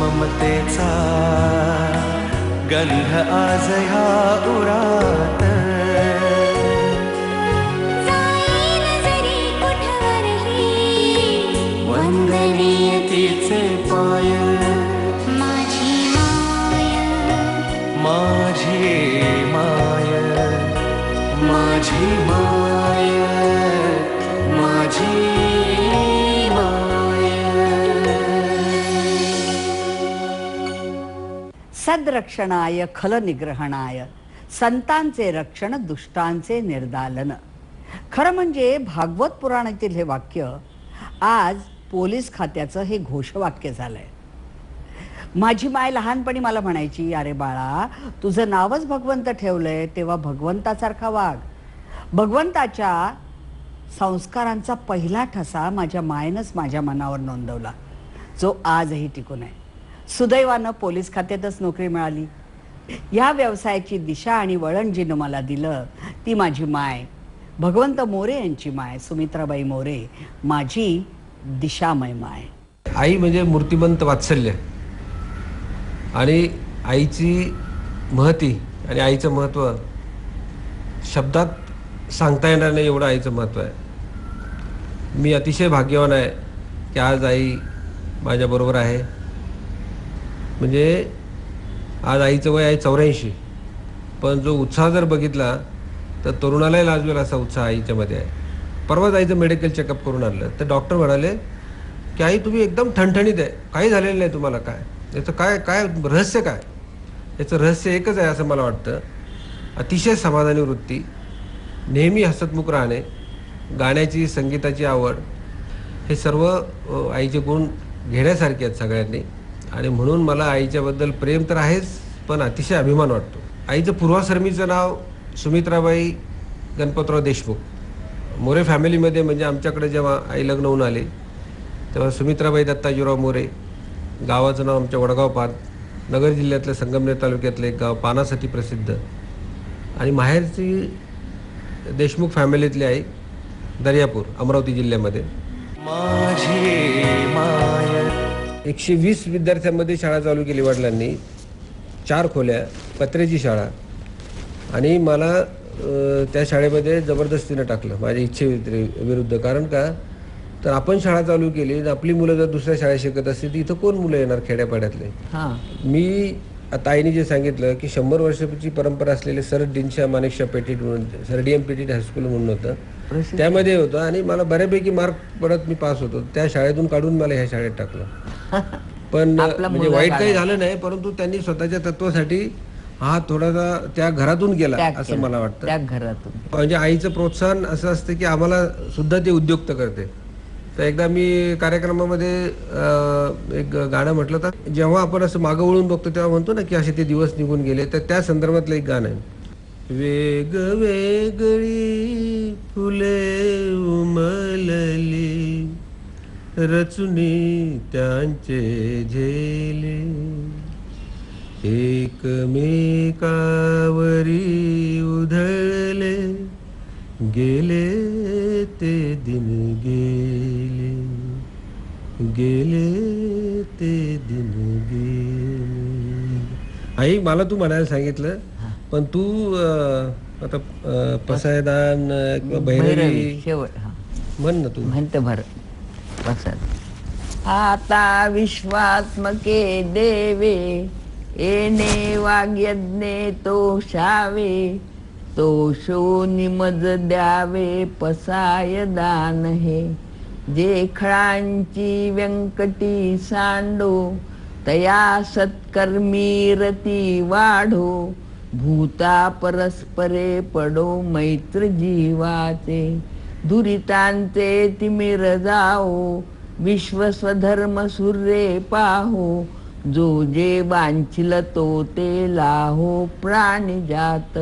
ममतेचा गंध आज ह्या उरात. जाईन जरी कुठवरही वंदनीय तिचे पाय. माझी माय, माझी माय, माझी माय, माझी माय. सद्रक्षणाय खलनिग्रहणाय, संतांचे रक्षण दुष्टांचे निर्दालन. खरं म्हणजे भागवत पुराणातील हे वाक्य आज पोलीस खात्याचं हे घोषवाक्य झालंय. माझी माय लहानपणी मला म्हणायची, अरे बाळा तुझं नावच भगवंत ठेवलंय तेव्हा भगवंतासारखा वाग. भगवंताच्या संस्कारांचा पहिला ठसा माझ्या मायनंच माझ्या मनावर नोंदवला, जो आजही टिकून आहे. सुदैवानं पोलीस खात्यातच नोकरी मिळाली. या व्यवसायाची दिशा आणि वळण जिनं मला दिलं ती माझी माय, भगवंत मोरे यांची माय सुमित्राबाई मोरे, माझी दिशामय माय. आई म्हणजे मूर्तिमंत वात्सल्य आणि आईची महती आणि आईचं महत्त्व शब्दात सांगता येणार नाही एवढं आईचं महत्त्व आहे. मी अतिशय भाग्यवान आहे की आज आई माझ्याबरोबर आहे. म्हणजे आज आईचं वय आहे 84, पण जो उत्साह जर बघितला तर तरुणालाही लाजवेल असा उत्साह आईच्यामध्ये आहे. परवाच आईचं मेडिकल चेकअप करून आणलं तर डॉक्टर म्हणाले की आई तुम्ही एकदम ठणठणीत आहे, काही झालेलं नाही तुम्हाला. काय याचं काय काय रहस्य काय? याचं रहस्य एकच आहे असं मला वाटतं, अतिशय समाधानी वृत्ती, नेहमी हसतमुख राहणे, गाण्याची संगीताची आवड, हे सर्व आईचे गुण घेण्यासारखे आहेत सगळ्यांनी. आणि म्हणून मला आईच्याबद्दल प्रेम तर आहेच, पण अतिशय अभिमान वाटतो. आईचं पूर्वाश्रमीचं नाव सुमित्राबाई गणपतराव देशमुख. मोरे फॅमिलीमध्ये म्हणजे आमच्याकडे जेव्हा आई लग्न होऊन आली तेव्हा सुमित्राबाई दत्ताजीराव मोरे, गावाचं नाव आमच्या वडगाव पान, नगर जिल्ह्यातल्या संगमनेर तालुक्यातलं एक गाव, पानासाठी प्रसिद्ध. आणि माहेरची देशमुख फॅमिलीतली आई दर्यापूर, अमरावती जिल्ह्यामध्ये. माझी माय. 120 विद्यार्थ्यांमध्ये शाळा चालू केली वडिलांनी, 4 खोल्या, पत्र्याची शाळा. आणि मला त्या शाळेमध्ये जबरदस्तीनं टाकलं माझ्या इच्छेविरुद्ध. कारण का तर आपण शाळा चालू केली, आपली मुलं जर दुसऱ्या शाळेत शिकत असतील तर इथं कोण मुलं येणार खेड्यापाड्यातले. मी आता आईने जे सांगितलं की 100 वर्षाची परंपरा असलेले सर दिनशा मानेकशा पेटीट म्हणून, sir D M Petit high school म्हणून होतं, त्यामध्ये होतं. आणि मला बऱ्यापैकी मार्क पडत मी पास होतो. त्या शाळेतून काढून मला ह्या शाळेत टाकलं. पण म्हणजे वाईट काही झालं नाही, परंतु त्यांनी स्वतःच्या तत्वासाठी हा थोडासा त्या घरातून गेला असं मला वाटतं. त्या घरातून म्हणजे आईचं प्रोत्साहन असं असतं की आम्हाला सुद्धा ते उद्युक्त करते. तर एकदा मी कार्यक्रमामध्ये एक गाणं म्हटलं तर जेव्हा आपण असं मागं वळून बघतो तेव्हा म्हणतो ना की असे ते दिवस निघून गेले, तर त्या संदर्भातलं एक गाणं आहे. वेगवेगळी फुले उमलली रचुनी त्यांचे झेले, एकमेकावरी उधळले गेले ते दिन गेले, गेले ते दिन गेले. आई मला तू म्हणायला सांगितलं, पण तू आता पसायदान किंवा भैरवी शेवट म्हण ना तू. म्हणते भर पसायदान. आता विश्वात्मके देवे येणे वाग्यज्ञे तोषावे, तोषो निमज द्यावे पसायदान हे. जे खळांची व्यंकटी सांडो तया सत्कर्मी रती वाढो, भूता परस्परे पडो मैत्र जीवाचे, दुरितांचे तिमिर जाओ विश्व स्वधर्म सूर्ये पाहो, जो जे वांछिल तो ते लाहो प्राणी जात,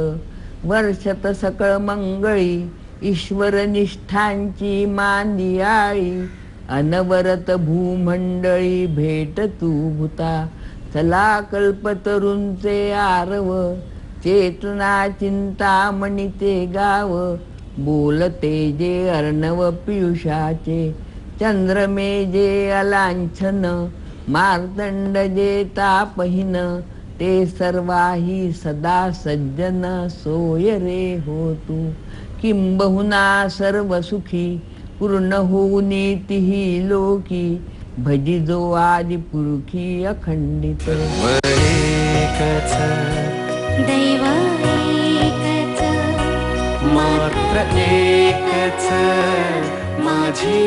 वर्षत सकळ मंगळी ईश्वर निष्ठांची मांदियाळी, अनवरत भूमंडळी भेट तू भूता, चला कल्पतरूंचे आरव, चेतना चिंतामणी ते गाव, बोलते जे अर्णव पियुषाचे, चंद्रमे जे अलांछन, मार्तंड जेता पहिन ते सर्वाही सदा सज्जन सोय रे हो तू किंबहुना सर्व सुखी पूर्ण होऊनी तिही लोकी भजिजो आदि पुरुखी अखंडित एकच दैव एकच मात्र एकच माझी